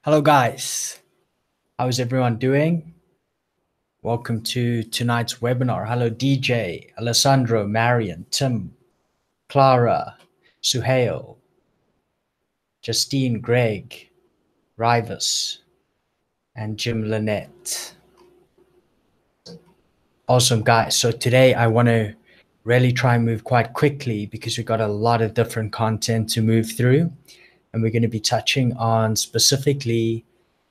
Hello, guys. How's everyone doing? Welcome to tonight's webinar. Hello, DJ, Alessandro, Marion, Tim, Clara, Suhail, Justine, Greg, Rivas, and Jim Lynette. Awesome, guys. So today I want to really try and move quite quickly because we've got a lot of different content to move through. And we're going to be touching on specifically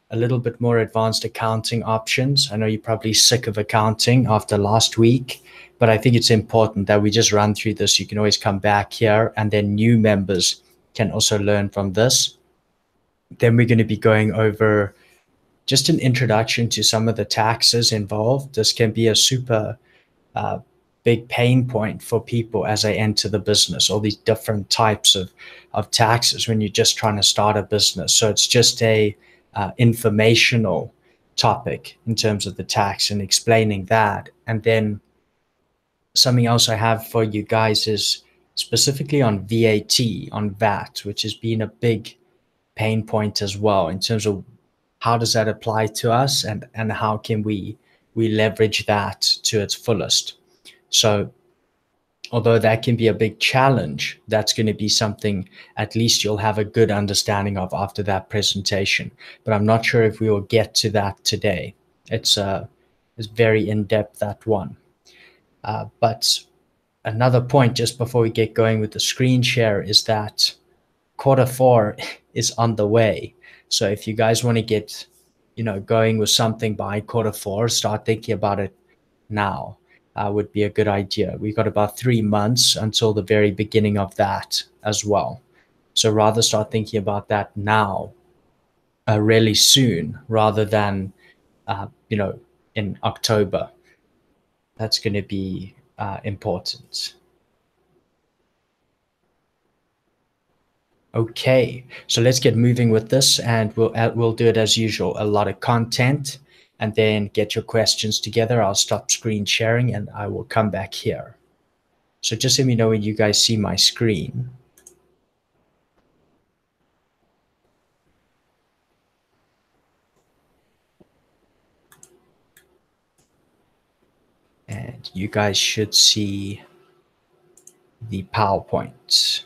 a little bit more advanced accounting options. I know you're probably sick of accounting after last week, but I think it's important that we just run through this. You can always come back here, and then new members can also learn from this. Then we're going to be going over just an introduction to some of the taxes involved. This can be a super big pain point for people as they enter the business, all these different types of taxes when you're just trying to start a business. So it's just a informational topic in terms of the tax and explaining that. And then something else I have for you guys is specifically on VAT, which has been a big pain point as well in terms of how does that apply to us and how can we leverage that to its fullest. So although that can be a big challenge, that's going to be something at least you'll have a good understanding of after that presentation. But I'm not sure if we will get to that today. It's very in-depth, that one. But another point just before we get going with the screen share is that Q4 is on the way. So if you guys want to get, going with something by Q4, start thinking about it now. Would be a good idea. We've got about 3 months until the very beginning of that as well. So rather start thinking about that now, really soon, rather than, in October. That's going to be important. Okay, so let's get moving with this, and we'll do it as usual. A lot of content. And then get your questions together. I'll stop screen sharing and I will come back here. So just let me know when you guys see my screen. And you guys should see the PowerPoint.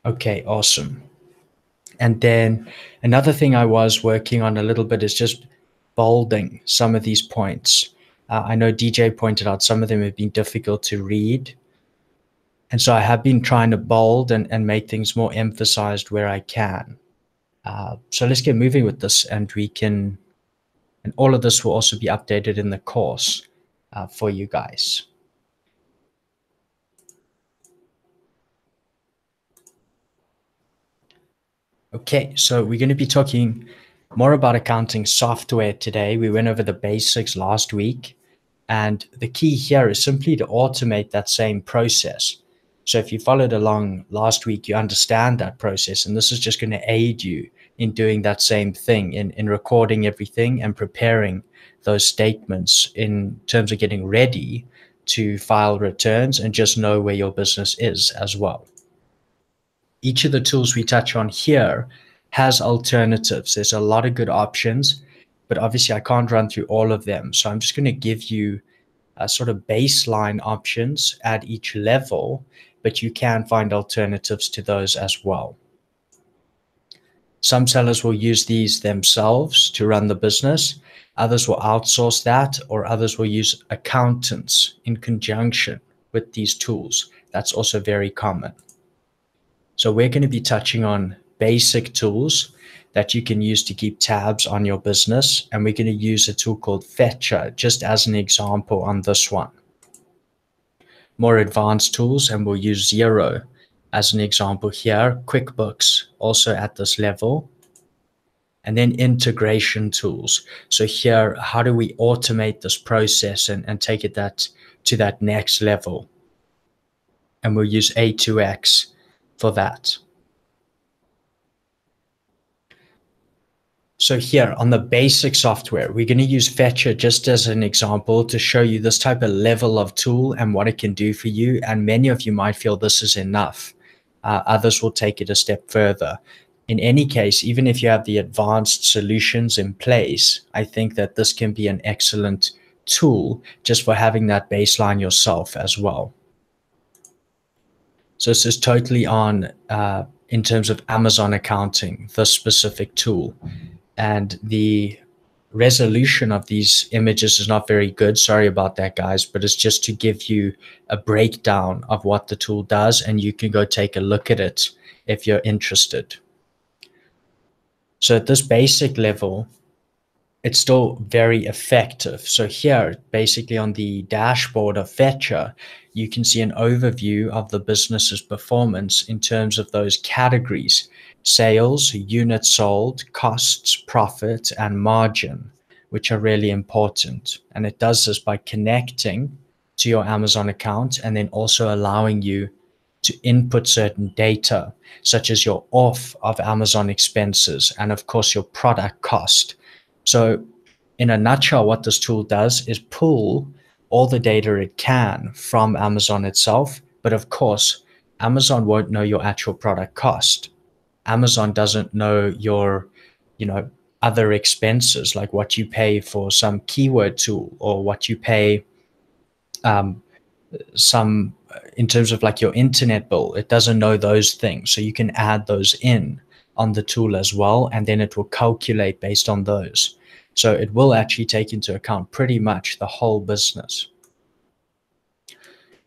Okay, awesome. And then another thing I was working on a little bit is just bolding some of these points. I know DJ pointed out some of them have been difficult to read. And so I have been trying to bold and make things more emphasized where I can. So let's get moving with this, and all of this will also be updated in the course for you guys. Okay, so we're going to be talking more about accounting software today. We went over the basics last week, and the key here is simply to automate that same process. So if you followed along last week, you understand that process, and this is just going to aid you in doing that same thing, in recording everything and preparing those statements in terms of getting ready to file returns and just know where your business is as well. Each of the tools we touch on here has alternatives. There's a lot of good options, but obviously I can't run through all of them. So I'm just going to give you a sort of baseline options at each level, but you can find alternatives to those as well. Some sellers will use these themselves to run the business. Others will outsource that, or others will use accountants in conjunction with these tools. That's also very common. So we're going to be touching on basic tools that you can use to keep tabs on your business. And we're going to use a tool called Fetcher just as an example on this one. More advanced tools, and we'll use Xero as an example here. QuickBooks also at this level. And then integration tools. So here, how do we automate this process and take it to that next level? And we'll use A2X for that. So here on the basic software, we're going to use Fetcher just as an example to show you this type of level of tool and what it can do for you. And many of you might feel this is enough. Others will take it a step further. In any case, even if you have the advanced solutions in place, I think that this can be an excellent tool just for having that baseline yourself as well. So this is totally on in terms of Amazon accounting, this specific tool. And the resolution of these images is not very good. Sorry about that, guys, but it's just to give you a breakdown of what the tool does, and you can go take a look at it if you're interested. So at this basic level, it's still very effective. So here, basically on the dashboard of Fetcher, you can see an overview of the business's performance in terms of those categories: sales, units sold, costs, profit, and margin, which are really important. And it does this by connecting to your Amazon account and then also allowing you to input certain data, such as your off of Amazon expenses and of course your product cost. So in a nutshell, what this tool does is pull all the data it can from Amazon itself. But of course, Amazon won't know your actual product cost. Amazon doesn't know your, other expenses, like what you pay for some keyword tool or what you pay some in terms of like your internet bill. It doesn't know those things. So you can add those in on the tool as well, and then it will calculate based on those. So it will actually take into account pretty much the whole business.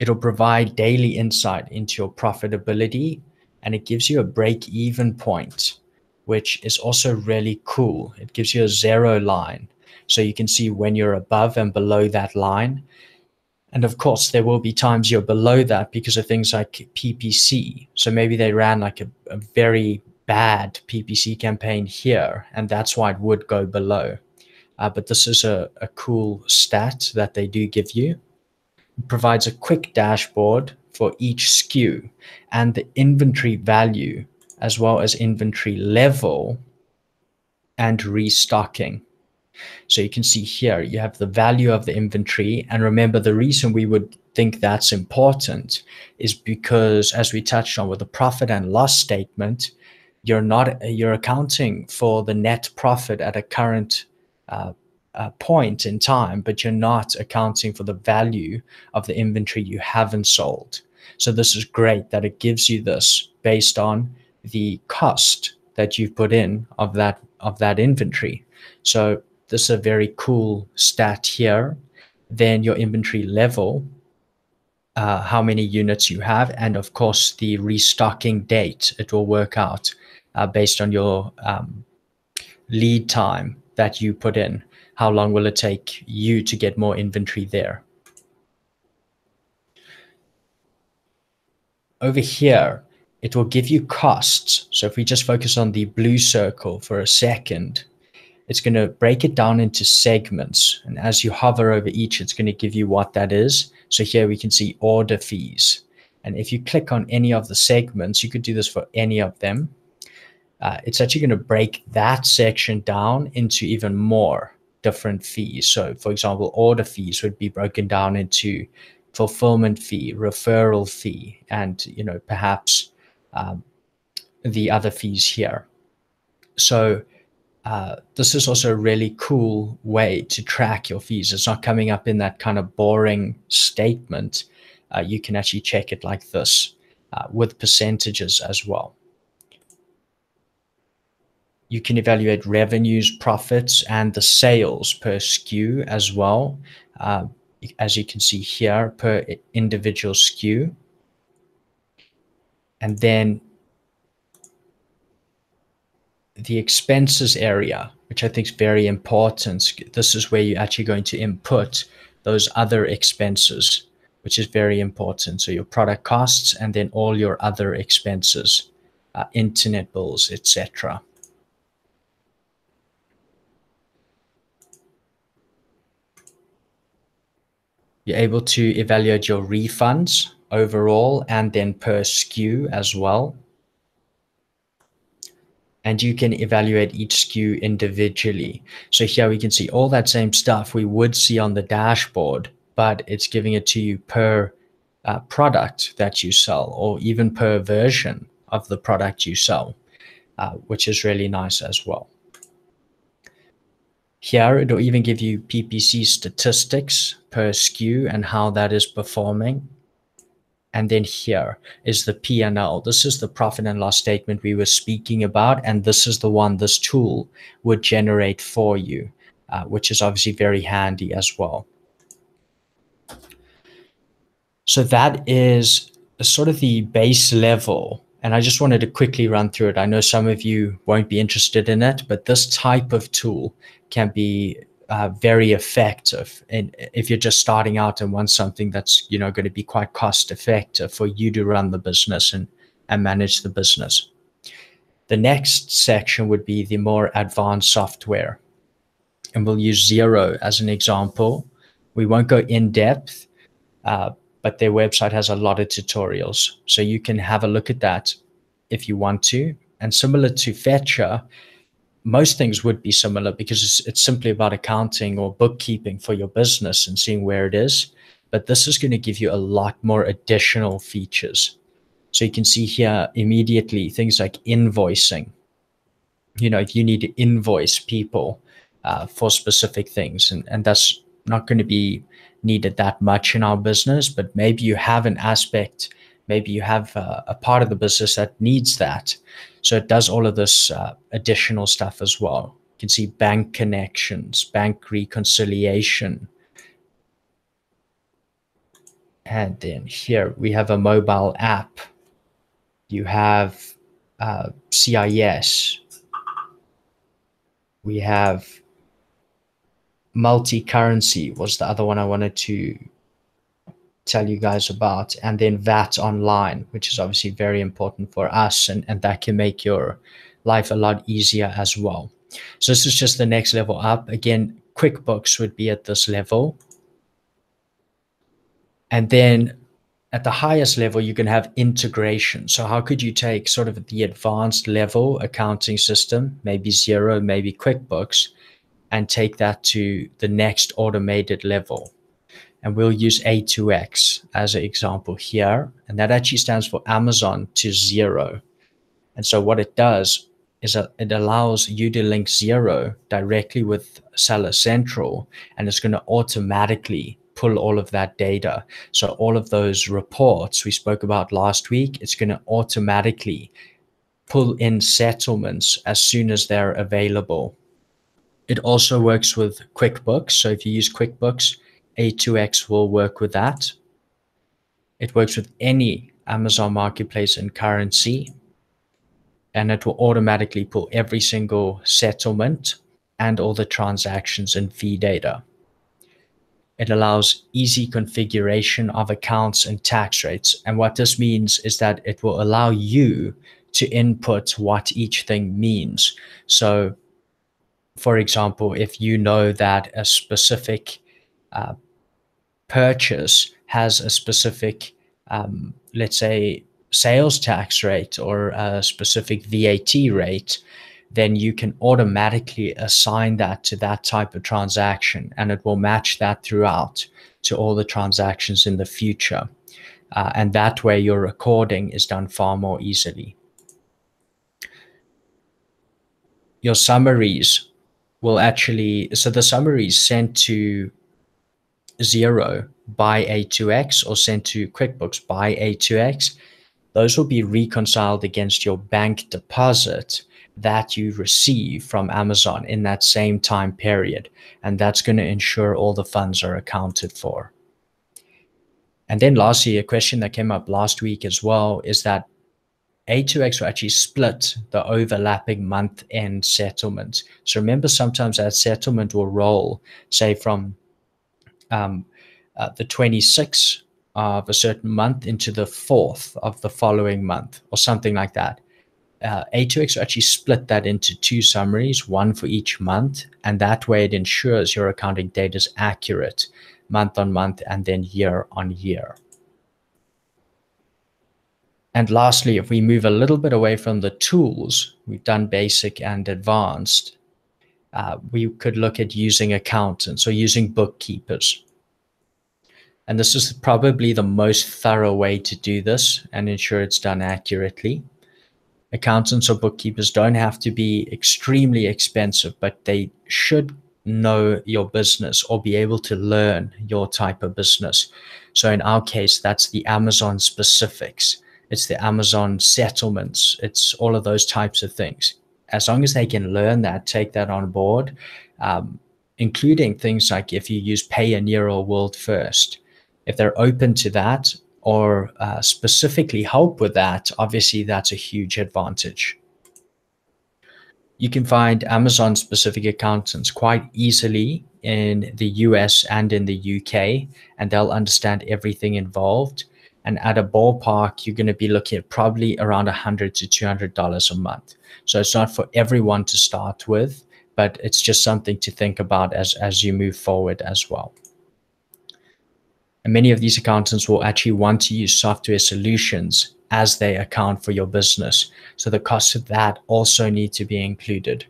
It'll provide daily insight into your profitability, and it gives you a break-even point, which is also really cool. It gives you a zero line, so you can see when you're above and below that line. And of course, there will be times you're below that because of things like PPC. So maybe they ran like a very bad PPC campaign here, and that's why it would go below. But this is a cool stat that they do give you. It provides a quick dashboard for each SKU and the inventory value, as well as inventory level and restocking. So you can see here, you have the value of the inventory. And remember, the reason we would think that's important is because, as we touched on with the profit and loss statement, you're accounting for the net profit at a current point in time, but you're not accounting for the value of the inventory you haven't sold. So this is great that it gives you this based on the cost that you've put in of that inventory. So this is a very cool stat here. Then your inventory level, how many units you have, and of course the restocking date. It will work out based on your lead time that you put in. How long will it take you to get more inventory there? Over here, it will give you costs. So if we just focus on the blue circle for a second, it's going to break it down into segments. And as you hover over each, it's going to give you what that is. So here we can see order fees. And if you click on any of the segments, you could do this for any of them. It's actually going to break that section down into even more different fees. So for example, order fees would be broken down into fulfillment fee, referral fee, and perhaps the other fees here. So this is also a really cool way to track your fees. It's not coming up in that kind of boring statement. You can actually check it like this with percentages as well. You can evaluate revenues, profits, and the sales per SKU as well. As you can see here, per individual SKU. And then the expenses area, which I think is very important. This is where you're actually going to input those other expenses, which is very important. So your product costs and then all your other expenses, internet bills, etc. You're able to evaluate your refunds overall and then per SKU as well. And you can evaluate each SKU individually. So here we can see all that same stuff we would see on the dashboard, but it's giving it to you per product that you sell, or even per version of the product you sell, which is really nice as well. Here, it'll even give you PPC statistics per SKU and how that is performing. And then here is the P&L. This is the profit and loss statement we were speaking about, and this is the one this tool would generate for you, which is obviously very handy as well. So that is sort of the base level, and I just wanted to quickly run through it. I know some of you won't be interested in it, but this type of tool can be very effective. And if you're just starting out and want something that's going to be quite cost effective for you to run the business and manage the business. The next section would be the more advanced software, and we'll use Xero as an example. We won't go in depth, but their website has a lot of tutorials, so you can have a look at that if you want to. And similar to Fetcher, most things would be similar because it's simply about accounting or bookkeeping for your business and seeing where it is. But this is going to give you a lot more additional features. So you can see here immediately things like invoicing. If you need to invoice people for specific things, and that's not going to be needed that much in our business, but maybe you have an aspect, maybe you have a part of the business that needs that. So it does all of this additional stuff as well. You can see bank connections, bank reconciliation. And then here we have a mobile app. You have CIS. We have multi-currency was the other one I wanted to tell you guys about, and then VAT online, which is obviously very important for us, and that can make your life a lot easier as well. So this is just the next level up. Again, QuickBooks would be at this level, and then at the highest level you can have integration. So how could you take sort of the advanced level accounting system, maybe Xero, maybe QuickBooks, and take that to the next automated level? And we'll use A2X as an example here. And that actually stands for Amazon to Xero. And so what it does is it allows you to link Xero directly with Seller Central, and it's going to automatically pull all of that data. So all of those reports we spoke about last week, it's going to automatically pull in settlements as soon as they're available. It also works with QuickBooks. So if you use QuickBooks, A2X will work with that. It works with any Amazon Marketplace and currency, and it will automatically pull every single settlement and all the transactions and fee data. It allows easy configuration of accounts and tax rates. And what this means is that it will allow you to input what each thing means. So, for example, if you know that a specific purchase has a specific, let's say, sales tax rate or a specific VAT rate, then you can automatically assign that to that type of transaction, and it will match that throughout to all the transactions in the future. And that way your recording is done far more easily. Your summaries will actually, so the summaries sent to Xero by A2X or sent to QuickBooks by A2X, those will be reconciled against your bank deposit that you receive from Amazon in that same time period. And that's going to ensure all the funds are accounted for. And then lastly, a question that came up last week as well is that A2X will actually split the overlapping month-end settlements. So remember, sometimes that settlement will roll, say, from the 26th of a certain month into the 4th of the following month or something like that. A2X will actually split that into two summaries, one for each month, and that way it ensures your accounting data is accurate month on month and then year on year. And lastly, if we move a little bit away from the tools, we've done basic and advanced, we could look at using accountants or using bookkeepers. And this is probably the most thorough way to do this and ensure it's done accurately. Accountants or bookkeepers don't have to be extremely expensive, but they should know your business or be able to learn your type of business. So in our case, that's the Amazon specifics. It's the Amazon settlements. It's all of those types of things. As long as they can learn that, take that on board, including things like if you use Payoneer or World First, if they're open to that, or specifically help with that, obviously that's a huge advantage. You can find Amazon specific accountants quite easily in the US and in the UK, and they'll understand everything involved. And at a ballpark, you're going to be looking at probably around $100 to $200 a month. So it's not for everyone to start with, but it's just something to think about as you move forward as well. And many of these accountants will actually want to use software solutions as they account for your business. So the costs of that also need to be included.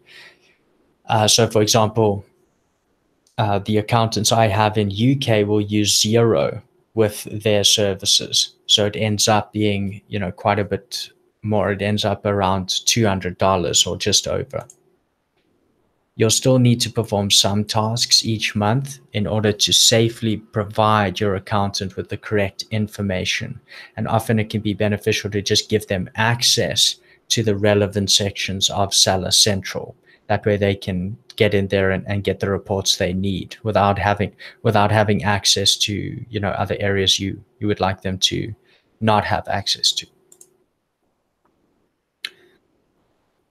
So for example, the accountants I have in UK will use Xero with their services. So it ends up being, quite a bit more. It ends up around $200 or just over. You'll still need to perform some tasks each month in order to safely provide your accountant with the correct information. And often it can be beneficial to just give them access to the relevant sections of Seller Central. That way they can get in there and get the reports they need without having access to, other areas you would like them to not have access to.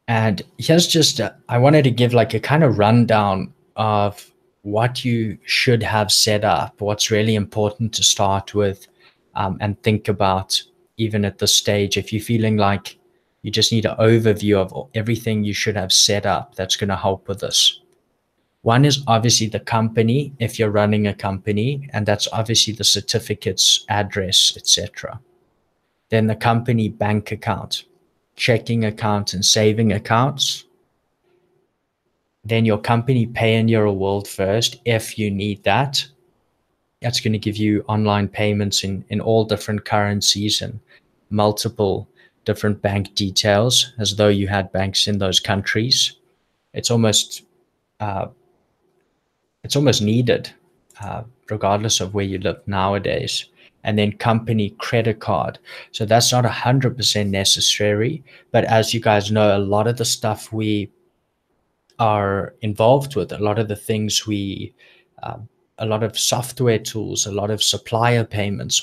And here's just, I wanted to give like a kind of rundown of what you should have set up, what's really important to start with, and think about even at this stage. If you're feeling like you just need an overview of everything you should have set up, that's going to help with this. One is obviously the company, if you're running a company, and that's obviously the certificates, address, etc. Then the company bank account, checking account and saving accounts. Then your company Payoneer or World First, if you need that. That's going to give you online payments in all different currencies and multiple different bank details, as though you had banks in those countries. It's almost needed, regardless of where you live nowadays. And then company credit card. So that's not 100% necessary, but as you guys know, a lot of the stuff we are involved with, a lot of the things a lot of software tools, a lot of supplier payments,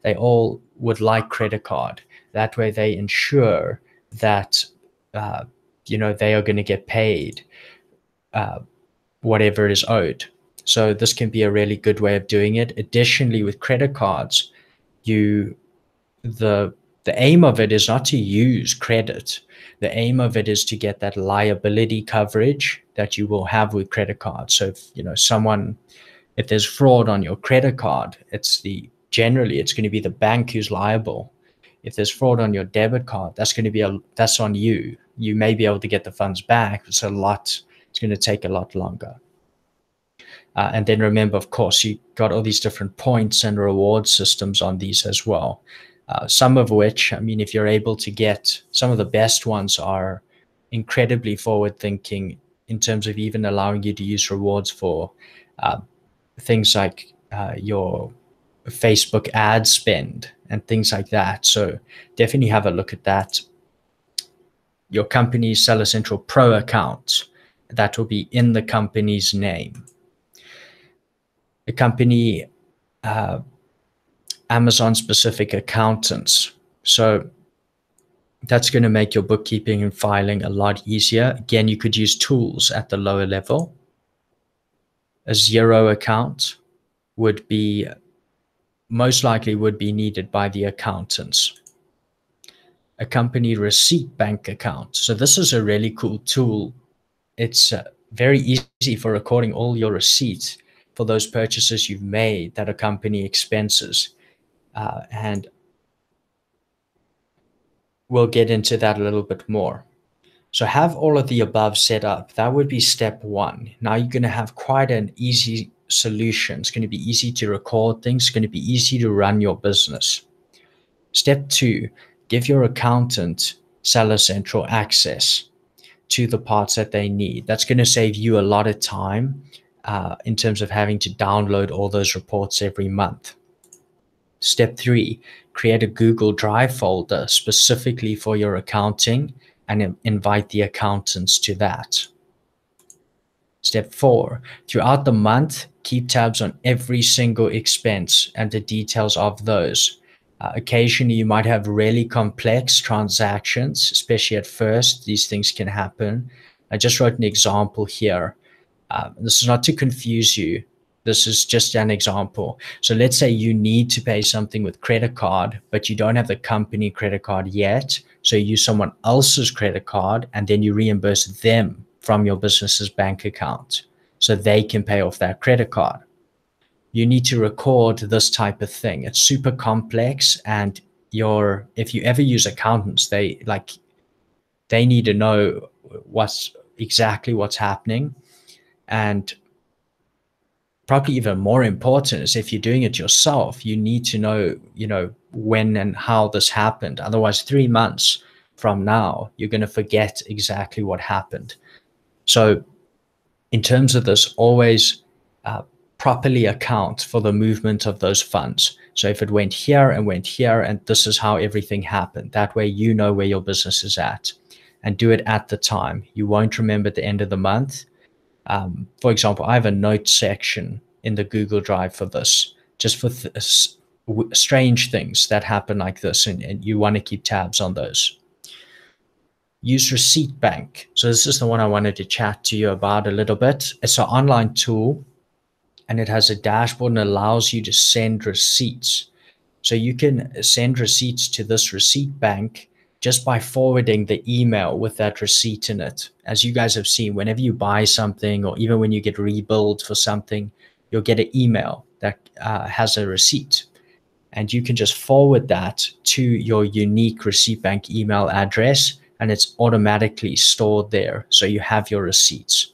they all would like credit card. That way they ensure that, they are going to get paid whatever is owed. So this can be a really good way of doing it. Additionally, with credit cards, the aim of it is not to use credit. The aim of it is to get that liability coverage that you will have with credit cards. So if there's fraud on your credit card, generally it's going to be the bank who's liable. If there's fraud on your debit card, that's on you. You may be able to get the funds back. It's going to take a lot longer. And then remember, of course, you got all these different points and reward systems on these as well. Some of which, if you're able to get, some of the best ones are incredibly forward thinking in terms of even allowing you to use rewards for things like your Facebook ad spend and things like that. So definitely have a look at that. Your company's Seller Central Pro account, that will be in the company's name. The company Amazon specific accountants. So that's going to make your bookkeeping and filing a lot easier. Again, you could use tools at the lower level. A Xero account most likely would be needed by the accountants. A company receipt bank account. So this is a really cool tool. It's very easy for recording all your receipts for those purchases you've made that are company expenses. And we'll get into that a little bit more. So have all of the above set up. That would be step one. Now you're going to have quite an easy solution. It's going to be easy to record things. It's going to be easy to run your business. Step 2, give your accountant Seller Central access to the parts that they need. That's going to save you a lot of time in terms of having to download all those reports every month. Step 3, create a Google Drive folder specifically for your accounting and invite the accountants to that. Step 4, throughout the month, keep tabs on every single expense and the details of those. Occasionally, you might have really complex transactions, especially at first. These things can happen. I just wrote an example here. This is not to confuse you. This is just an example. So let's say you need to pay something with credit card, but you don't have the company credit card yet. So you use someone else's credit card and then you reimburse them from your business's bank account so they can pay off that credit card. You need to record this type of thing. It's super complex, and if you ever use accountants, they need to know exactly what's happening. And probably even more important is if you're doing it yourself, you need to know, when and how this happened. Otherwise, 3 months from now, you're going to forget exactly what happened. So in terms of this, always properly account for the movement of those funds. So if it went here and this is how everything happened, that way you know where your business is at, and do it at the time. You won't remember at the end of the month. For example, I have a note section in the Google Drive for this, just for strange things that happen like this, and you want to keep tabs on those. Use Receipt Bank. So this is the one I wanted to chat to you about a little bit. It's an online tool, and it has a dashboard and allows you to send receipts. So you can send receipts to this Receipt Bank just by forwarding the email with that receipt in it. As you guys have seen, whenever you buy something, or even when you get rebilled for something, you'll get an email that has a receipt. And you can just forward that to your unique Receipt Bank email address, and it's automatically stored there. So you have your receipts.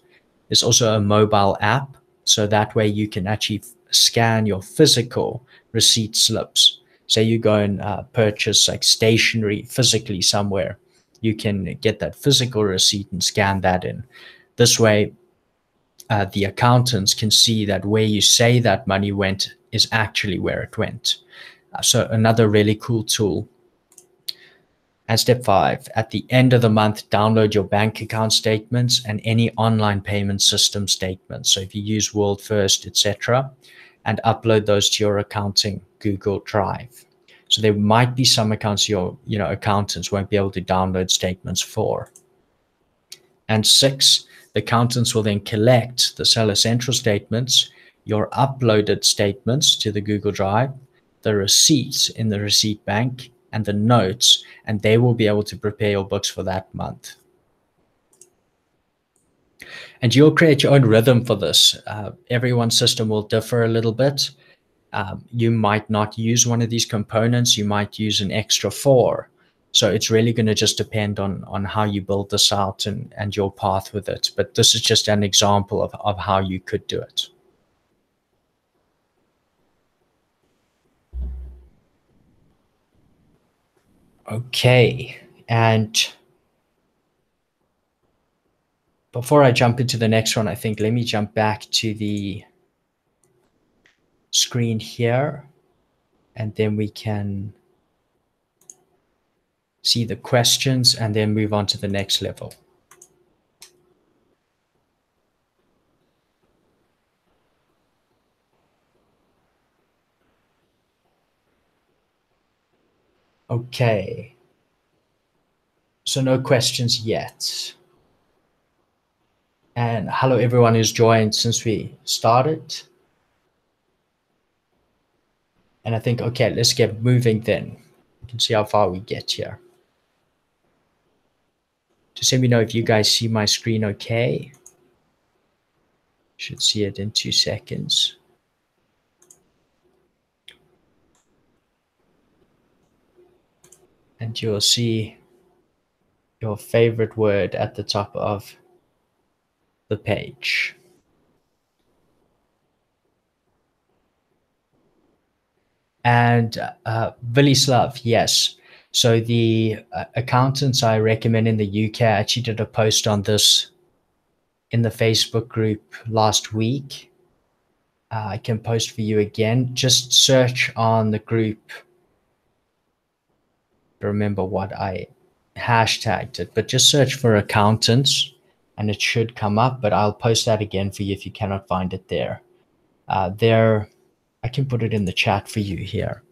There's also a mobile app, so that way you can actually scan your physical receipt slips. Say you go and purchase like stationery physically somewhere, you can get that physical receipt and scan that in. This way, the accountants can see that where you say that money went is actually where it went. So another really cool tool. And step 5, at the end of the month, download your bank account statements and any online payment system statements. So if you use WorldFirst, etc., and upload those to your accounting Google Drive. So there might be some accounts your accountants won't be able to download statements for. And 6, the accountants will then collect the Seller Central statements, your uploaded statements to the Google Drive, the receipts in the Receipt Bank, and the notes, and they will be able to prepare your books for that month. And you'll create your own rhythm for this. Everyone's system will differ a little bit. You might not use one of these components. You might use an extra 4. So it's really going to just depend on how you build this out and your path with it. But this is just an example of how you could do it. Okay, and before I jump into the next one, I think let me jump back to the screen here, and then we can see the questions and then move on to the next level. Okay, so no questions yet. And hello everyone who's joined since we started. And I think, okay, let's get moving then. You can see how far we get here. Just let me know if you guys see my screen okay. Should see it in 2 seconds. And you'll see your favorite word at the top of the page. And Vilislav, yes. So the accountants I recommend in the UK, I actually did a post on this in the Facebook group last week. I can post for you again. Just search on the group. Remember what I hashtagged it, but just search for accountants and it should come up, but I'll post that again for you if you cannot find it there. I can put it in the chat for you here.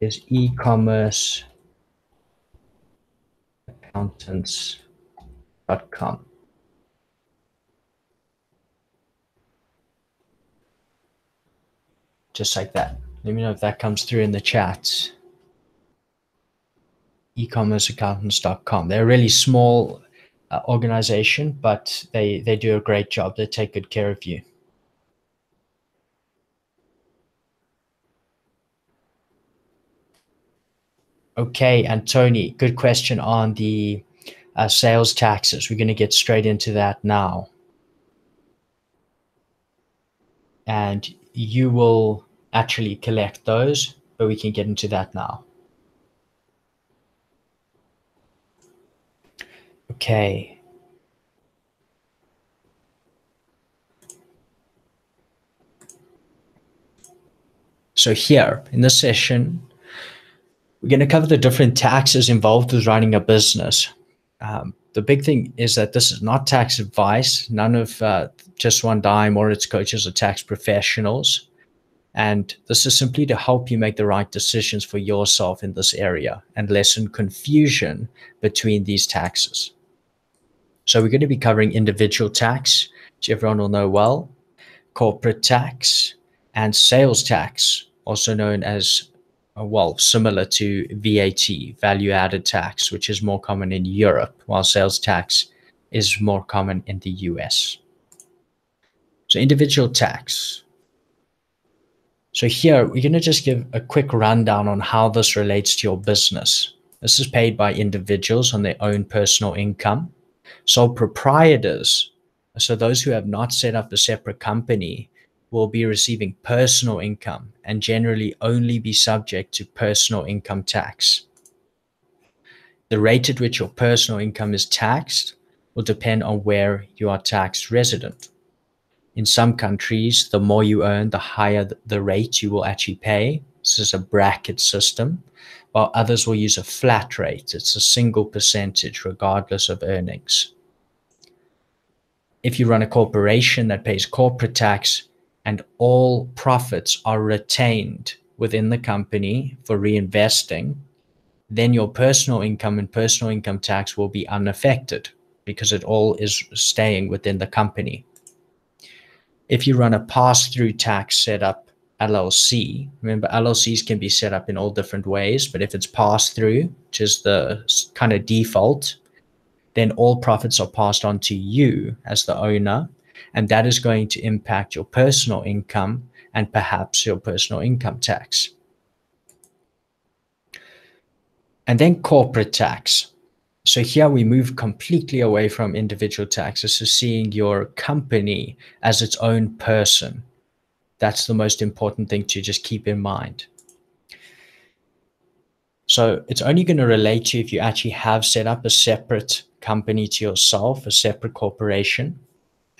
There's e-commerce accountants.com. Just like that. Let me know if that comes through in the chat. e-commerceaccountants.com. They're a really small organization, but they do a great job. They take good care of you. Okay, and Tony, good question on the sales taxes. We're going to get straight into that now. And you will actually collect those, but we can get into that now. Okay. So here in this session, we're going to cover the different taxes involved with running a business. The big thing is that this is not tax advice. None of Just One Dime or its coaches are tax professionals. And this is simply to help you make the right decisions for yourself in this area and lessen confusion between these taxes. So we're going to be covering individual tax, which everyone will know well, corporate tax, and sales tax, also known as, well, similar to VAT, value-added tax, which is more common in Europe, while sales tax is more common in the US. So individual tax. So here, we're going to just give a quick rundown on how this relates to your business. This is paid by individuals on their own personal income. Sole proprietors, so those who have not set up a separate company, will be receiving personal income and generally only be subject to personal income tax. The rate at which your personal income is taxed will depend on where you are tax resident. In some countries, the more you earn, the higher the rate you will actually pay. This is a bracket system, while others will use a flat rate. It's a single percentage regardless of earnings. If you run a corporation that pays corporate tax and all profits are retained within the company for reinvesting, then your personal income and personal income tax will be unaffected because it all is staying within the company. If you run a pass-through tax setup LLC, remember LLCs can be set up in all different ways, but if it's pass-through, which is the kind of default, then all profits are passed on to you as the owner, and that is going to impact your personal income and perhaps your personal income tax. And then corporate tax. So here we move completely away from individual taxes to seeing your company as its own person. That's the most important thing to just keep in mind. So it's only going to relate to you if you actually have set up a separate company to yourself, a separate corporation.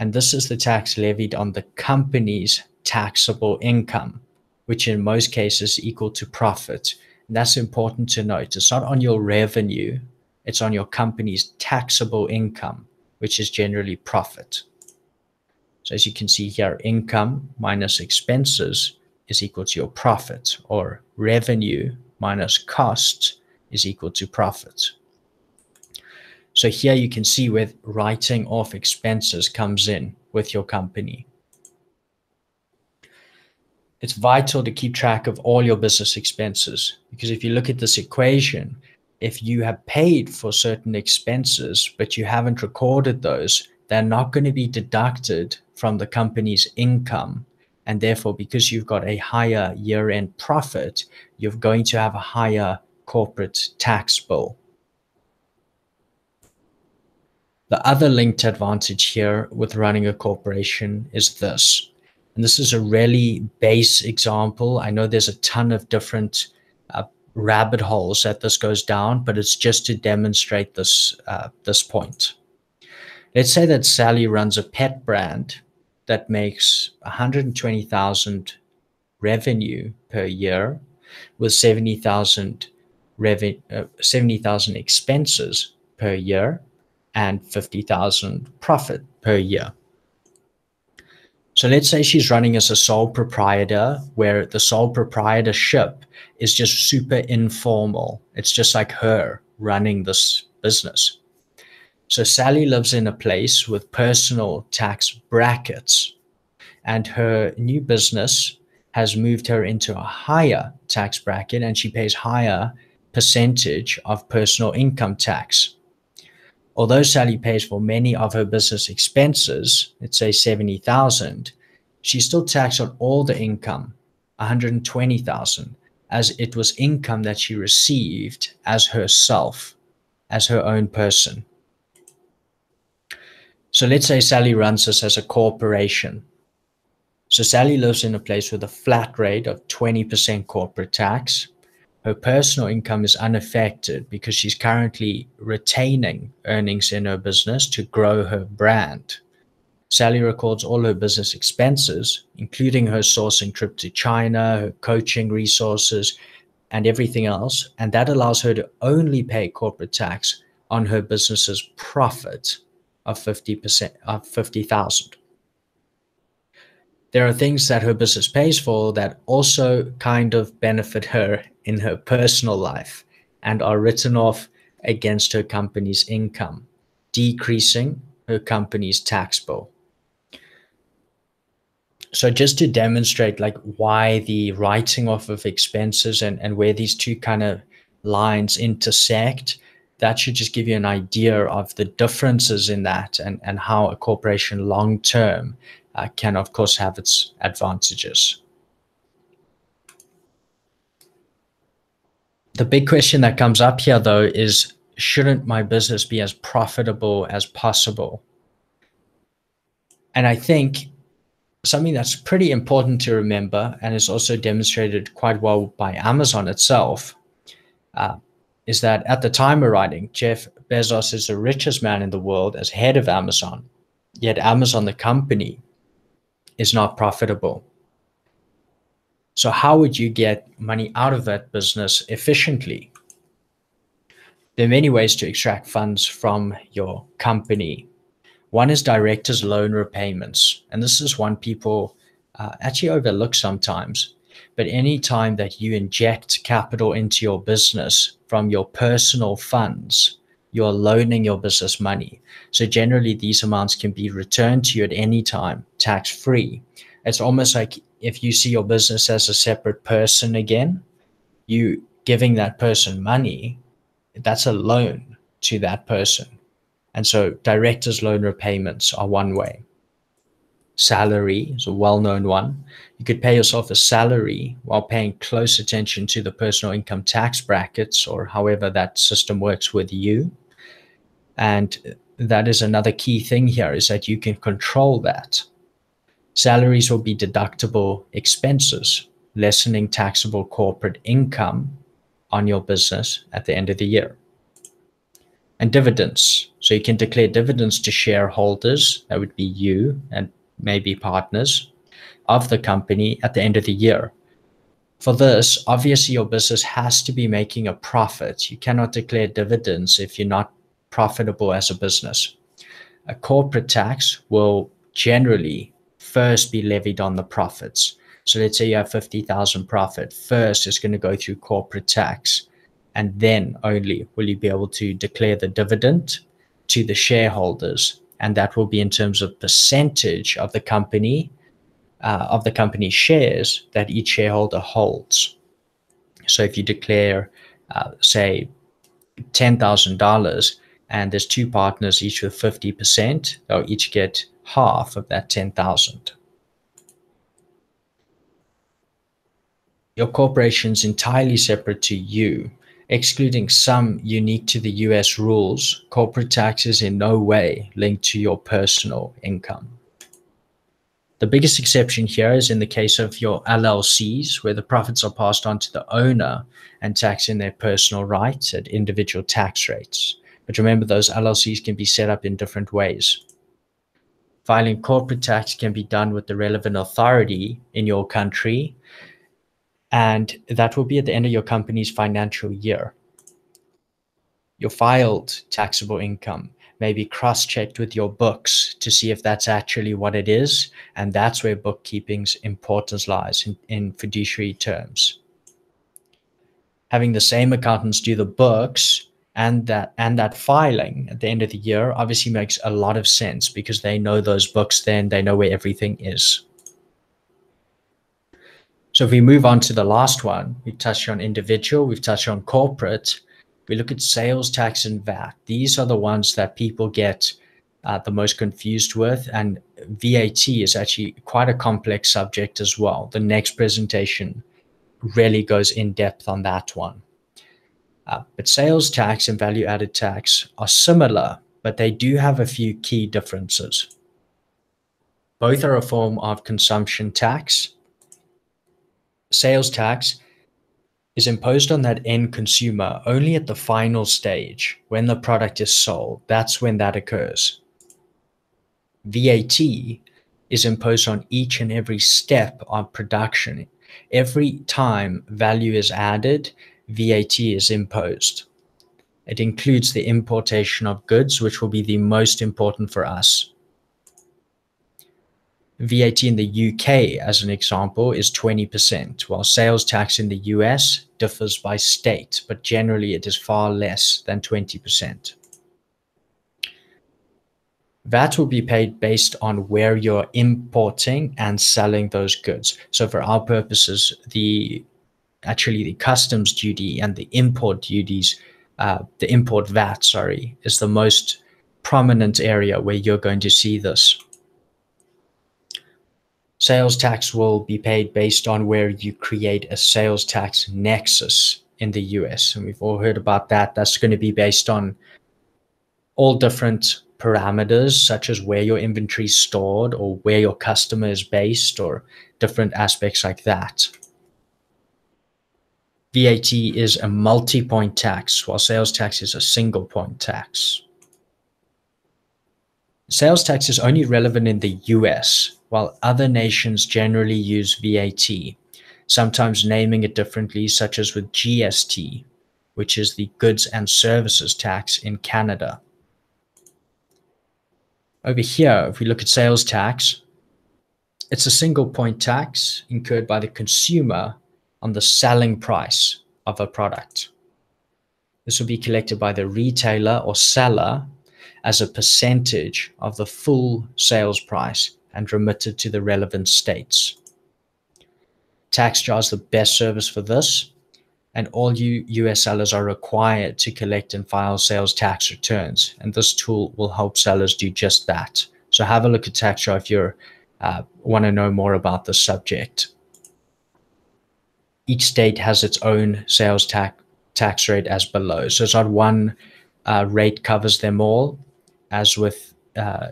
And this is the tax levied on the company's taxable income, which in most cases is equal to profit. And that's important to note. It's not on your revenue. It's on your company's taxable income, which is generally profit. So as you can see here, income minus expenses is equal to your profit, or revenue minus cost is equal to profit. So here you can see where writing off expenses comes in with your company. It's vital to keep track of all your business expenses, because if you look at this equation, if you have paid for certain expenses, but you haven't recorded those, they're not going to be deducted from the company's income. And therefore, because you've got a higher year-end profit, you're going to have a higher corporate tax bill. The other linked advantage here with running a corporation is this. And this is a really base example. I know there's a ton of different rabbit holes that this goes down, but it's just to demonstrate this point. Let's say that Sally runs a pet brand that makes 120,000 revenue per year with 70,000 expenses per year and 50,000 profit per year. So let's say she's running as a sole proprietor, where the sole proprietorship is just super informal. It's just like her running this business. So Sally lives in a place with personal tax brackets, and her new business has moved her into a higher tax bracket, and she pays higher percentage of personal income tax. Although Sally pays for many of her business expenses, let's say 70,000, she's still taxed on all the income, 120,000, as it was income that she received as herself, as her own person. So let's say Sally runs this as a corporation. So Sally lives in a place with a flat rate of 20% corporate tax. Her personal income is unaffected because she's currently retaining earnings in her business to grow her brand. Sally records all her business expenses, including her sourcing trip to China, her coaching resources, and everything else. And that allows her to only pay corporate tax on her business's profit of 50% of 50,000. There are things that her business pays for that also kind of benefit her in her personal life and are written off against her company's income, decreasing her company's tax bill. So just to demonstrate like why the writing off of expenses and where these two kind of lines intersect, that should just give you an idea of the differences in that and how a corporation long term can, of course, have its advantages. The big question that comes up here, though, is shouldn't my business be as profitable as possible? And I think something that's pretty important to remember, and is also demonstrated quite well by Amazon itself, is that at the time of writing, Jeff Bezos is the richest man in the world as head of Amazon, yet Amazon, the company, is not profitable. So how would you get money out of that business efficiently? There are many ways to extract funds from your company. One is directors' loan repayments. And this is one people actually overlook sometimes. But any time that you inject capital into your business from your personal funds, you're loaning your business money. So generally, these amounts can be returned to you at any time, tax-free. It's almost like if you see your business as a separate person again, you giving that person money, that's a loan to that person. And so directors' loan repayments are one way. Salary is a well-known one. You could pay yourself a salary while paying close attention to the personal income tax brackets or however that system works with you. And that is another key thing here, is that you can control that. Salaries will be deductible expenses, lessening taxable corporate income on your business at the end of the year. And dividends. So you can declare dividends to shareholders, that would be you and maybe partners of the company at the end of the year. For this, obviously your business has to be making a profit. You cannot declare dividends if you're not profitable as a business. A corporate tax will generally first be levied on the profits. So let's say you have 50,000 profit. First, it's going to go through corporate tax, and then only will you be able to declare the dividend to the shareholders, and that will be in terms of percentage of the company, of the company's shares that each shareholder holds. So if you declare, say, $10,000, and there's two partners, each with 50%, they'll each get half of that 10,000. Your corporation's entirely separate to you. Excluding some unique to the US rules, corporate tax is in no way linked to your personal income. The biggest exception here is in the case of your LLCs, where the profits are passed on to the owner and taxed in their personal rights at individual tax rates. But remember, those LLCs can be set up in different ways. Filing corporate tax can be done with the relevant authority in your country, and that will be at the end of your company's financial year. Your filed taxable income may be cross-checked with your books to see if that's actually what it is, and that's where bookkeeping's importance lies in fiduciary terms. Having the same accountants do the books and that filing at the end of the year obviously makes a lot of sense, because they know those books, then they know where everything is. So if we move on to the last one, we've touched on individual, we've touched on corporate. We look at sales tax and VAT. These are the ones that people get the most confused with, and VAT is actually quite a complex subject as well. The next presentation really goes in depth on that one. But sales tax and value-added tax are similar, but they do have a few key differences. Both are a form of consumption tax. Sales tax is imposed on that end consumer only at the final stage, when the product is sold. That's when that occurs. VAT is imposed on each and every step of production. Every time value is added, VAT is imposed. It includes the importation of goods, which will be the most important for us. VAT in the UK, as an example, is 20%, while sales tax in the US differs by state, but generally it is far less than 20%. VAT will be paid based on where you're importing and selling those goods. So for our purposes, the customs duty and the import duties, the import VAT, is the most prominent area where you're going to see this. Sales tax will be paid based on where you create a sales tax nexus in the US. And we've all heard about that. That's going to be based on all different parameters, such as where your inventory is stored or where your customer is based, or different aspects like that. VAT is a multi-point tax, while sales tax is a single-point tax. Sales tax is only relevant in the US, while other nations generally use VAT, sometimes naming it differently, such as with GST, which is the Goods and Services Tax in Canada. Over here, if we look at sales tax, it's a single-point tax incurred by the consumer on the selling price of a product. This will be collected by the retailer or seller as a percentage of the full sales price and remitted to the relevant states. TaxJar is the best service for this, and all US sellers are required to collect and file sales tax returns, and this tool will help sellers do just that. So have a look at TaxJar if you want to know more about the subject. Each state has its own sales tax rate as below. So it's not one rate covers them all, as with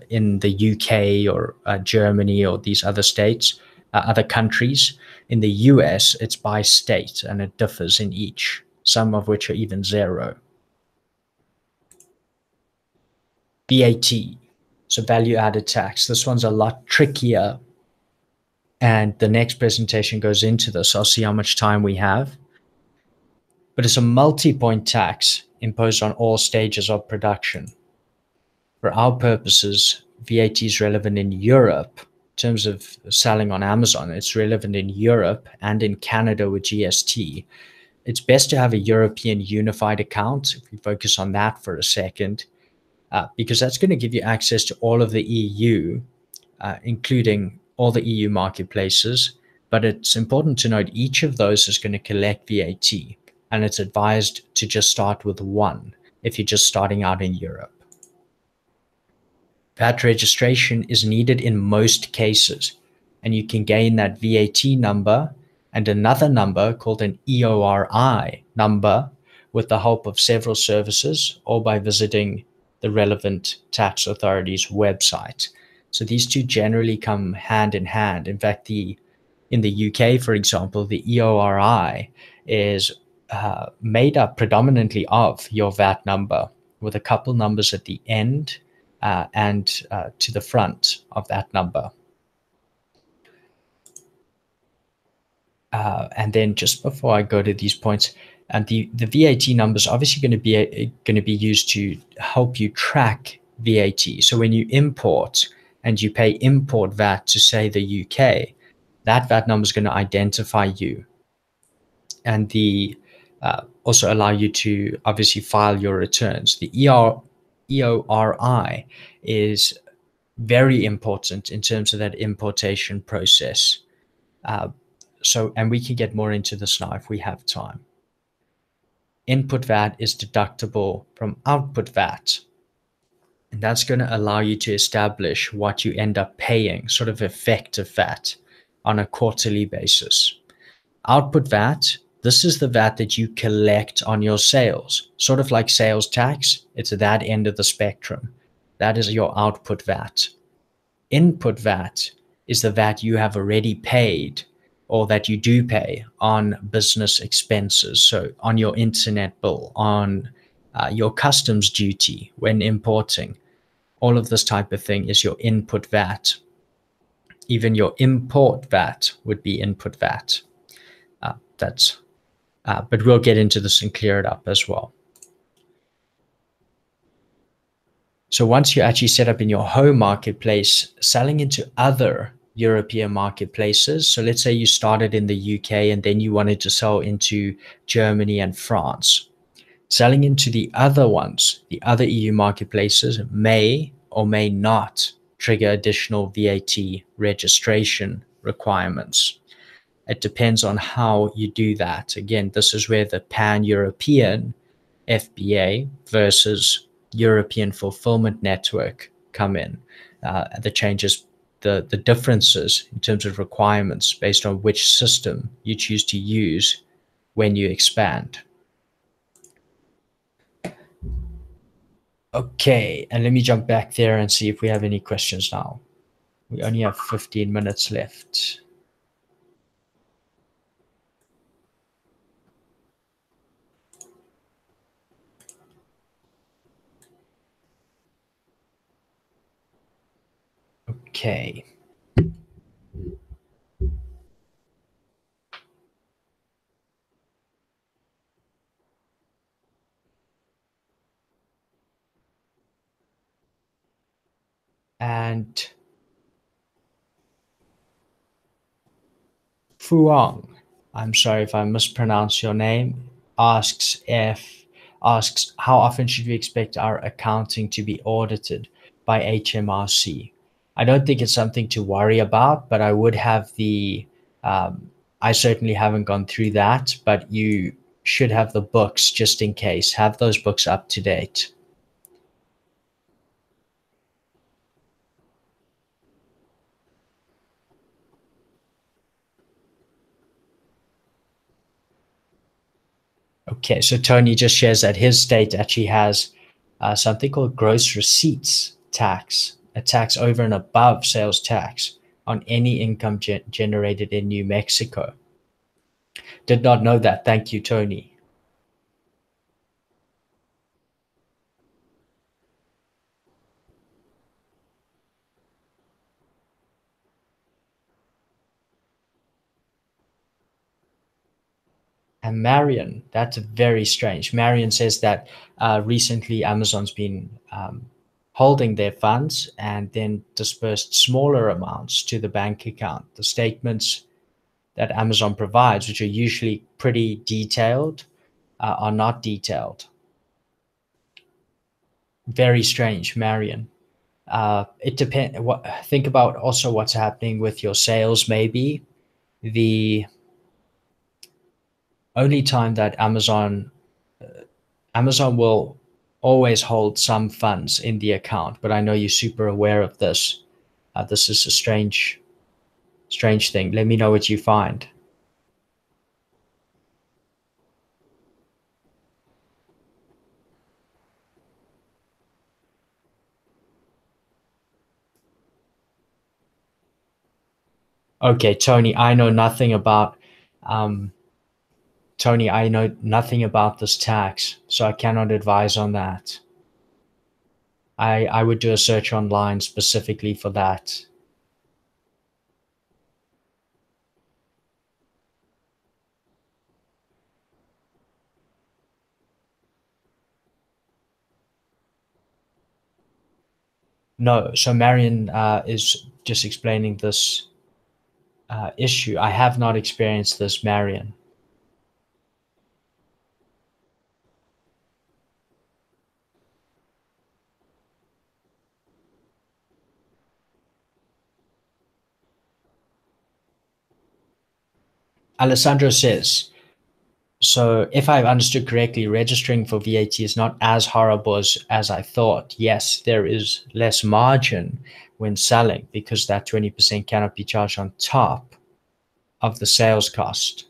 in the UK or Germany or these other states, other countries. In the US, it's by state, and it differs in each, some of which are even zero. VAT, so value-added tax. This one's a lot trickier, and the next presentation goes into this. I'll see how much time we have. But it's a multi-point tax imposed on all stages of production. For our purposes, VAT is relevant in Europe. In terms of selling on Amazon, it's relevant in Europe and in Canada with GST. It's best to have a European unified account, if we focus on that for a second, because that's going to give you access to all of the EU, including all the EU marketplaces. But it's important to note each of those is going to collect VAT, and it's advised to just start with one if you're just starting out in Europe. VAT registration is needed in most cases, and you can gain that VAT number and another number called an EORI number with the help of several services, or by visiting the relevant tax authority's website. So these two generally come hand in hand. In fact, in the UK, for example, the EORI is made up predominantly of your VAT number, with a couple numbers at the end and to the front of that number. And then just before I go to these points, and the VAT number is obviously going to be used to help you track VAT. So when you import and you pay import VAT to, say, the UK, that VAT number is going to identify you, and also allow you to obviously file your returns. The EORI is very important in terms of that importation process. And we can get more into this now if we have time. Input VAT is deductible from output VAT. And that's going to allow you to establish what you end up paying, sort of effective VAT, on a quarterly basis. Output VAT, this is the VAT that you collect on your sales, sort of like sales tax. It's at that end of the spectrum. That is your output VAT. Input VAT is the VAT you have already paid, or that you do pay, on business expenses. So on your internet bill, on your customs duty when importing, all of this type of thing is your input VAT. Even your import VAT would be input VAT. But we'll get into this and clear it up as well. So once you're actually set up in your home marketplace, selling into other European marketplaces. So let's say you started in the UK and then you wanted to sell into Germany and France. Selling into the other ones, the other EU marketplaces, may or may not trigger additional VAT registration requirements. It depends on how you do that. Again, this is where the pan-European FBA versus European Fulfillment Network come in. The changes, the differences in terms of requirements based on which system you choose to use when you expand. Okay, and let me jump back there and see if we have any questions now. We only have 15 minutes left. Okay. And Fuang, I'm sorry if I mispronounce your name, asks how often should we expect our accounting to be audited by HMRC? I don't think it's something to worry about, but I would have I certainly haven't gone through that, but you should have the books just in case. Have those books up to date. Okay, so Tony just shares that his state actually has something called gross receipts tax, a tax over and above sales tax on any income generated in New Mexico. Did not know that. Thank you, Tony. And Marion, that's very strange. Marion says that recently Amazon's been holding their funds and then dispersed smaller amounts to the bank account. The statements that Amazon provides, which are usually pretty detailed, are not detailed. Very strange, Marion. It depends. Think about also what's happening with your sales. Maybe the only time that Amazon will always hold some funds in the account, but I know you're super aware of this. This is a strange thing. Let me know what you find. Okay, Tony, I know nothing about um, Tony, I know nothing about this tax, so I cannot advise on that. I would do a search online specifically for that. No, so Marion is just explaining this issue. I have not experienced this, Marion. Alessandro says, so if I've understood correctly, registering for VAT is not as horrible as I thought. Yes, there is less margin when selling because that 20% cannot be charged on top of the sales cost.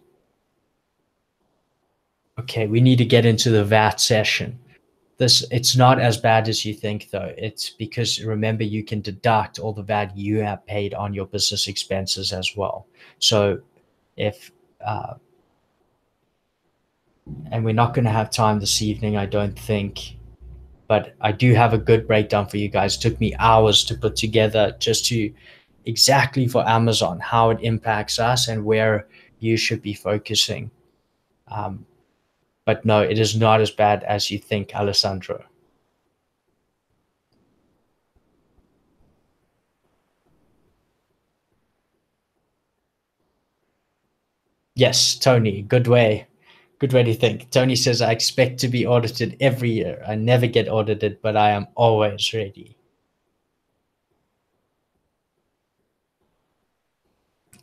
Okay, we need to get into the VAT session. It's not as bad as you think though. It's because remember you can deduct all the VAT you have paid on your business expenses as well. So if uh, and we're not going to have time this evening, I don't think, but I do have a good breakdown for you guys. It took me hours to put together just to exactly for Amazon how it impacts us and where you should be focusing. Um, but no, it is not as bad as you think, Alessandro. Yes, Tony, good way. Good way to think. Tony says, I expect to be audited every year. I never get audited, but I am always ready.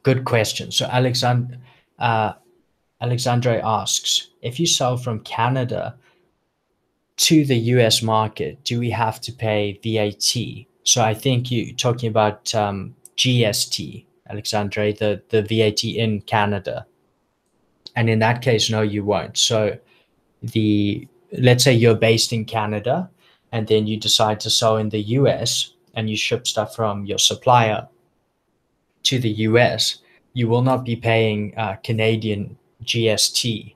Good question. So, uh, Alexandre asks, if you sell from Canada to the US market, do we have to pay VAT? So, I think you're talking about GST, Alexandre, the VAT in Canada. And in that case, no, you won't. So, the let's say you're based in Canada and then you decide to sell in the US and you ship stuff from your supplier to the US, you will not be paying Canadian GST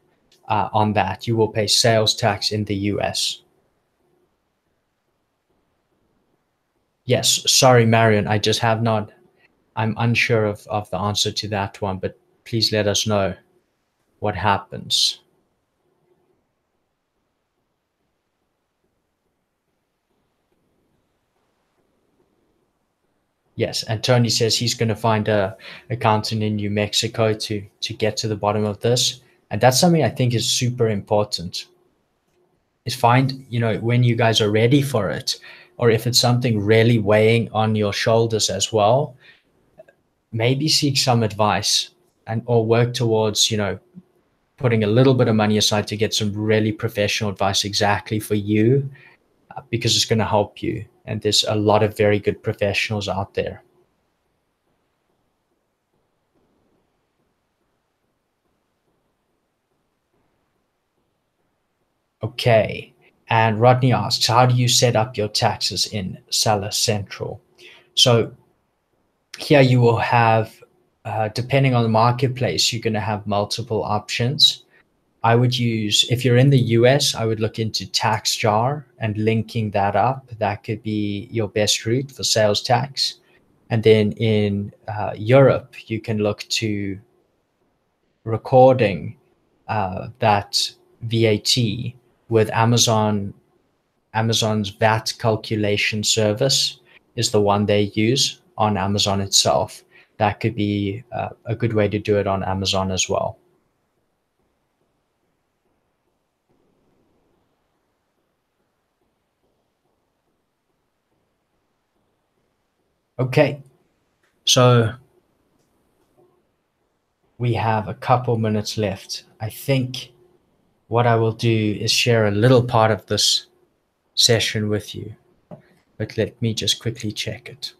on that. You will pay sales tax in the US. Yes, sorry, Marion, I just have not, I'm unsure of the answer to that one, but please let us know what happens. Yes, and Tony says he's going to find a accountant in New Mexico to get to the bottom of this, and that's something I think is super important. Is find when you guys are ready for it, or if it's something really weighing on your shoulders as well, maybe seek some advice and or work towards putting a little bit of money aside to get some really professional advice exactly for you, because it's going to help you. And there's a lot of very good professionals out there. Okay. And Rodney asks, how do you set up your taxes in Seller Central? So here you will have, depending on the marketplace, you're going to have multiple options. I would use, if you're in the US, I would look into TaxJar and linking that up. That could be your best route for sales tax. And then in Europe, you can look to recording that VAT with Amazon's VAT calculation service is the one they use on Amazon itself. That could be a good way to do it on Amazon as well. Okay, so we have a couple minutes left. I think what I will do is share a little part of this session with you, but let me just quickly check it.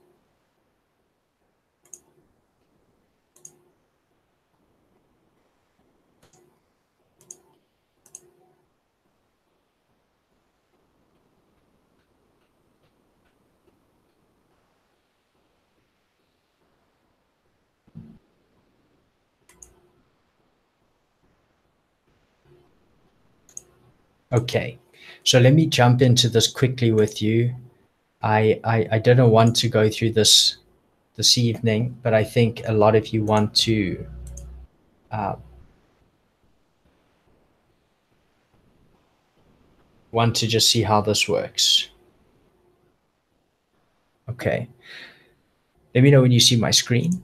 Okay, so let me jump into this quickly with you. I didn't want to go through this evening, but I think a lot of you uh, want to just see how this works. Okay, let me know when you see my screen.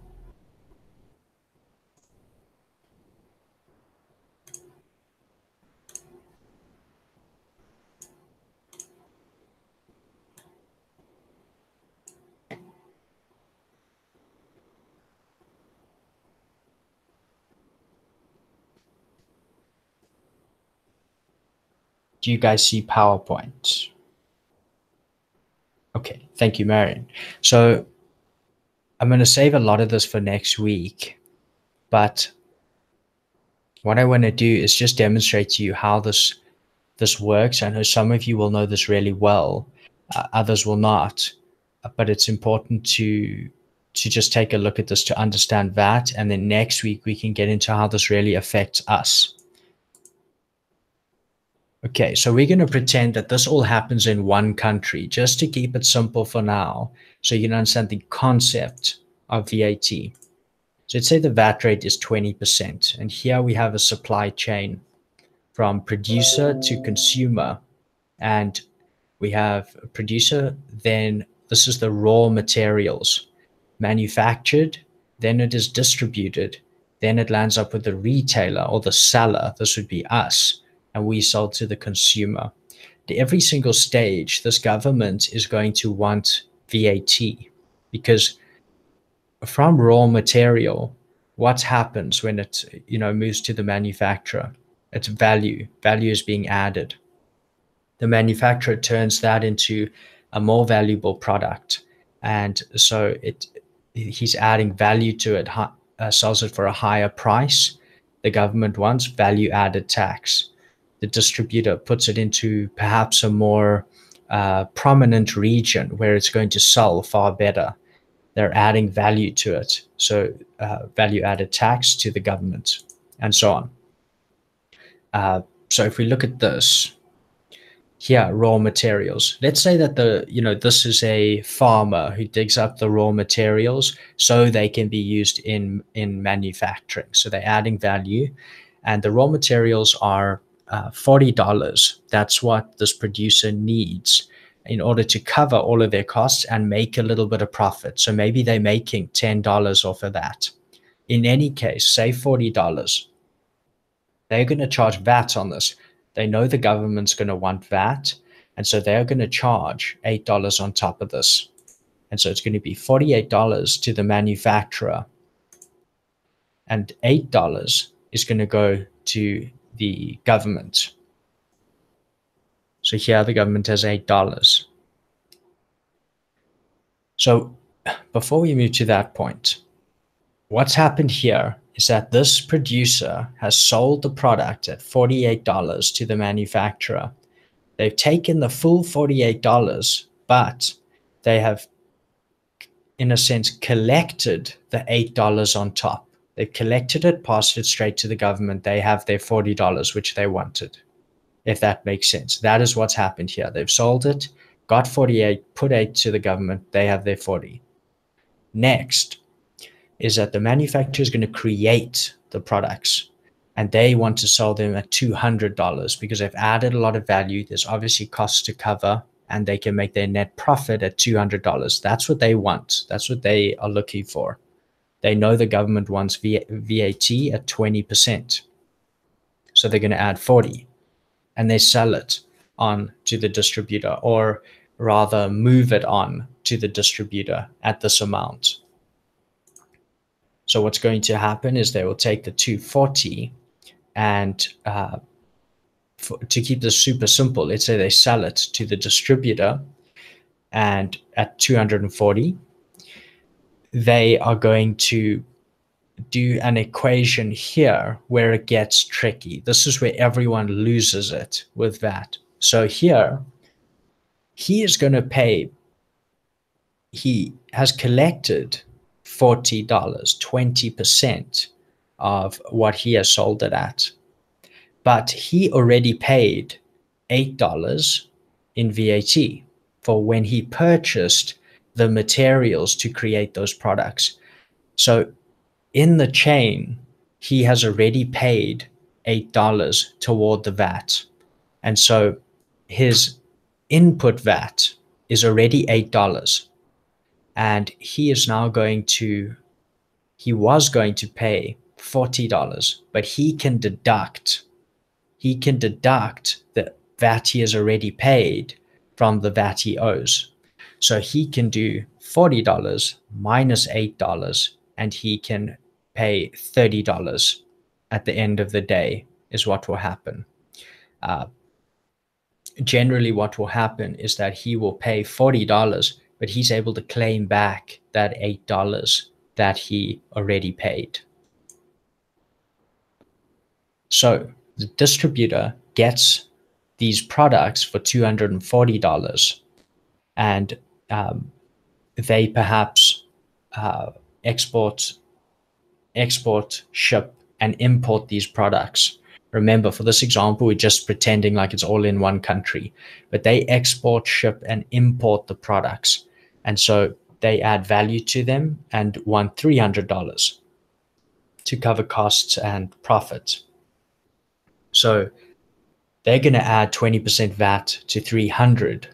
Do you guys see PowerPoint? Okay, thank you, Marion. So I'm going to save a lot of this for next week, but what I want to do is just demonstrate to you how this works. I know some of you will know this really well, others will not, but it's important to just take a look at this to understand that, and then next week we can get into how this really affects us. Okay, so we're going to pretend that this all happens in one country, just to keep it simple for now, so you can understand the concept of VAT. So let's say the VAT rate is 20%, and here we have a supply chain from producer to consumer, and we have a producer, then this is the raw materials manufactured, then it is distributed, then it lands up with the retailer or the seller. This would be us, and we sell to the consumer. At every single stage, this government is going to want VAT, because from raw material, what happens when it moves to the manufacturer? It's value. Value is being added. The manufacturer turns that into a more valuable product, and so he's adding value to it, sells it for a higher price. The government wants value added tax. The distributor puts it into perhaps a more prominent region where it's going to sell far better. They're adding value to it, so value added tax to the government, and so on. So if we look at this, here, raw materials. Let's say that this is a farmer who digs up the raw materials so they can be used in manufacturing. So they're adding value, and the raw materials are $40. That's what this producer needs in order to cover all of their costs and make a little bit of profit. So maybe they're making $10 off of that. In any case, say $40. They're going to charge VAT on this. They know the government's going to want VAT, and so they're going to charge $8 on top of this. And so it's going to be $48 to the manufacturer, and $8 is going to go to the government. So here the government has $8. So before we move to that point, what's happened here is that this producer has sold the product at $48 to the manufacturer. They've taken the full $48, but they have, in a sense, collected the $8 on top. They've collected it, passed it straight to the government. They have their $40, which they wanted, if that makes sense. That is what's happened here. They've sold it, got 48, put 8 to the government. They have their 40. Next is that the manufacturer is going to create the products, and they want to sell them at $200 because they've added a lot of value. There's obviously costs to cover, and they can make their net profit at $200. That's what they want. That's what they are looking for. They know the government wants VAT at 20%. So they're going to add 40, and they sell it on to the distributor, or rather move it on to the distributor at this amount. So what's going to happen is they will take the 240, and to keep this super simple, let's say they sell it to the distributor and at 240, they are going to do an equation here where it gets tricky. This is where everyone loses it with that. So here, he is going to pay, he has collected $40, 20% of what he has sold it at. But he already paid $8 in VAT for when he purchased the materials to create those products. So in the chain, he has already paid $8 toward the VAT. And so his input VAT is already $8. And he was going to pay $40, but he can deduct the VAT he has already paid from the VAT he owes. So he can do $40 minus $8, and he can pay $30 at the end of the day, is what will happen. Generally, what will happen is that he will pay $40, but he's able to claim back that $8 that he already paid. So the distributor gets these products for $240, and they perhaps export, ship, and import these products. Remember, for this example, we're just pretending like it's all in one country, but they export, ship, and import the products. And so they add value to them and want $300 to cover costs and profits. So they're going to add 20% VAT to 300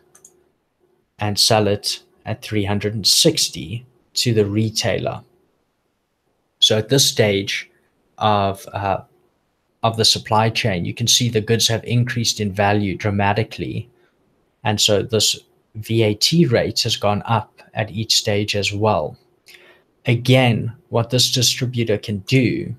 and sell it at 360 to the retailer. So at this stage of the supply chain, you can see the goods have increased in value dramatically. And so this VAT rate has gone up at each stage as well. Again, what this distributor can do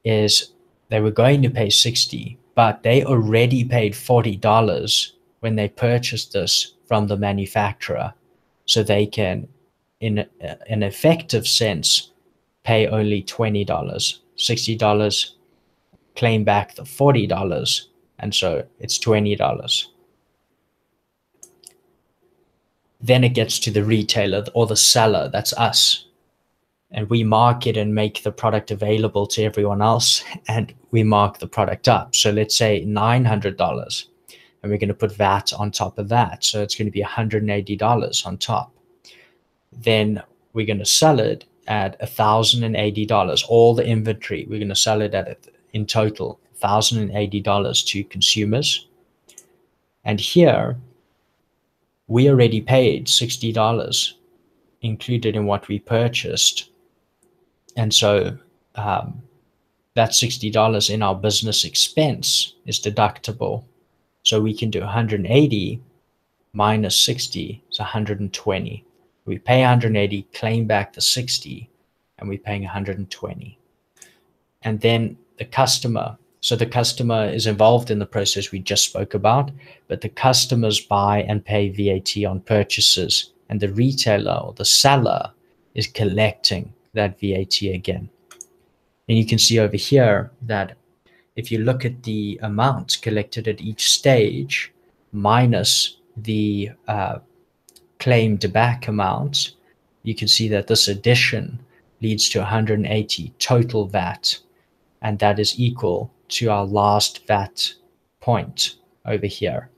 is they were going to pay 60, but they already paid $40 when they purchased this from the manufacturer. So they can, in an effective sense, pay only $20, $60, claim back the $40, and so it's $20. Then it gets to the retailer or the seller, that's us. And we market and make the product available to everyone else, and we mark the product up. So let's say $900, and we're going to put VAT on top of that. So it's going to be $180 on top. Then we're going to sell it at $1,080. All the inventory, we're going to sell it at, in total, $1,080 to consumers. And here, we already paid $60 included in what we purchased. And so that $60 in our business expense is deductible. So we can do 180 minus 60 is 120. We pay 180, claim back the 60, and we're paying 120. And then the customer, so the customer is involved in the process we just spoke about, but the customers buy and pay VAT on purchases, and the retailer or the seller is collecting that VAT again. And you can see over here that if you look at the amount collected at each stage minus the claimed back amount, you can see that this addition leads to 180 total VAT, and that is equal to our last VAT point over here.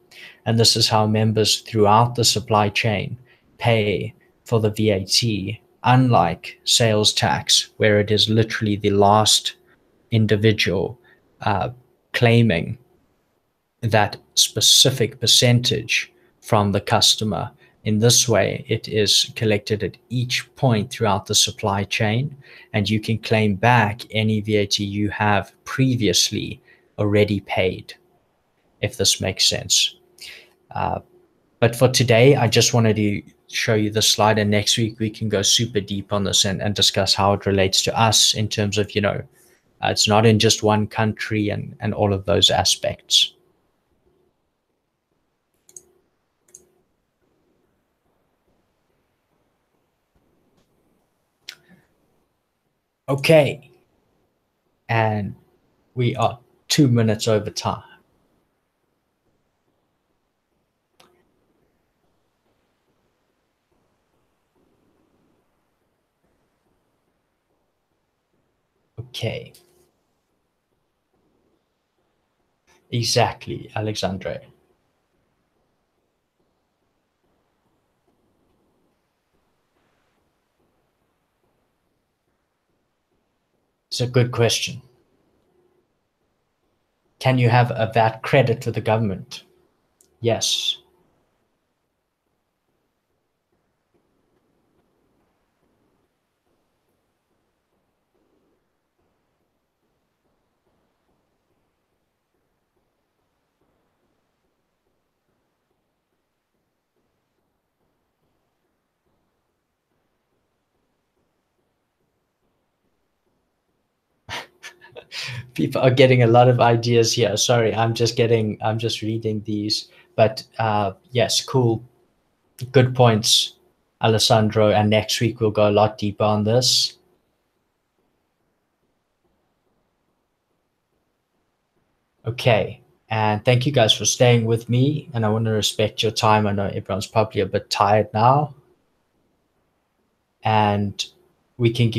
And this is how members throughout the supply chain pay for the VAT, unlike sales tax, where it is literally the last individual claiming that specific percentage from the customer. In this way, it is collected at each point throughout the supply chain, and you can claim back any VAT you have previously already paid, if this makes sense. But for today, I just wanted to show you the slide, and next week we can go super deep on this and discuss how it relates to us in terms of, it's not in just one country and all of those aspects. Okay, and we are 2 minutes over time. Okay. Exactly, Alexandre. It's a good question. Can you have a VAT credit with the government? Yes. People are getting a lot of ideas here. Sorry, I'm just reading these. But yes, cool. Good points, Alessandro. And next week we'll go a lot deeper on this. Okay. And thank you guys for staying with me. And I want to respect your time. I know everyone's probably a bit tired now. And we can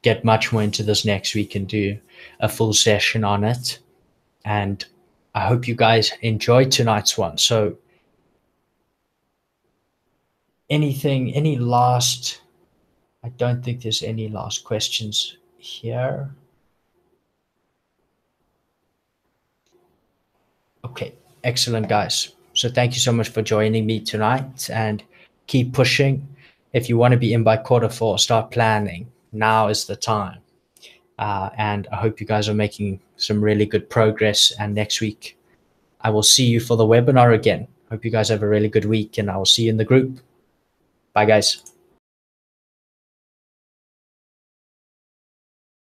get much more into this next week and do a full session on it. And I hope you guys enjoyed tonight's one. So any last, I don't think there's any last questions here. Okay, excellent, guys. So thank you so much for joining me tonight, and keep pushing. If you want to be in by Q4, start planning. Now is the time. And I hope you guys are making some really good progress. And next week, I will see you for the webinar again. Hope you guys have a really good week, and I will see you in the group. Bye, guys.